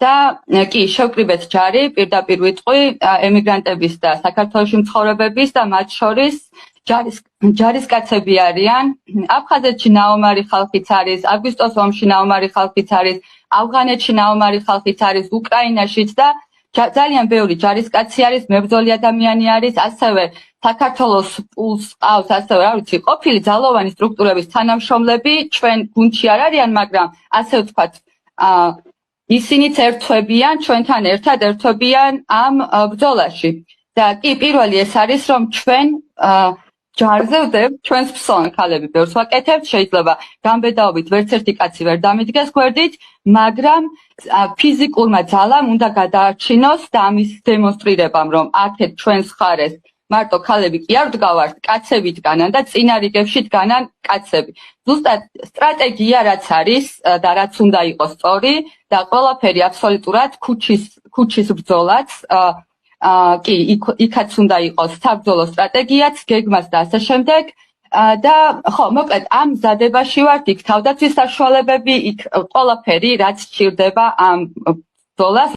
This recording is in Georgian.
და კი შევკრიბეთ ჯარი, პირდაპირ ვიტყვი ემიგრანტების და საქართველოში მცხოვრებების და მათ შორის ჯარისკაცები არიან. აფხაზეთში ნაომარი ხალხიც არის, აგვისტოს ომში ნაომარი ხალხიც არის, ავღანეთში ნაომარი ხალხიც არის, უკრაინაშიც და ძალიან ბევრი ჯარისკაცი არის, მებრძოლი ადამიანი არის, ასევე საქართველოს პულს ყავს, ასევე რა ვიცი, ყოფილი ძალოვანი სტრუქტურების თანამშრომლები ჩვენ გუნდში არ არიან, მაგრამ ასე ვთქვათ, ისინიც ერთვებიან, ჩვენთან ერთად ერთვებიან ამ ბრძოლაში. და კი, პირველი ეს არის, რომ ჩვენ ჯარზე ვდებთ, ჩვენს ფსონ ქალები ბევრს ვაკეთებთ, შეიძლება გამბედაობით ვერც ერთი კაცი ვერ დამიდგეს გვერდით, მაგრამ ფიზიკურმა ძალამ უნდა გადაარჩინოს და ამის დემონსტრირებამ, რომ აქეთ ჩვენს ხარეს მარტო ქალები კი არ ვდგავართ, კაცები დგანან და წინა რიგებში დგანან კაცები. ზუსტად სტრატეგია რაც არის და რაც უნდა იყოს სწორი და ყველაფერი აბსოლუტურად ქუჩის ბრძოლაც კი, იქაც უნდა იყოს საბრძოლო სტრატეგიაც, გეგმას და ასე შემდეგ. და ხო, მოკლედ ამ მზადებაში ვართ, იქ თავდაცვის საშუალებები, იქ ყველაფერი, რაც სჭირდება ამ ბრძოლას.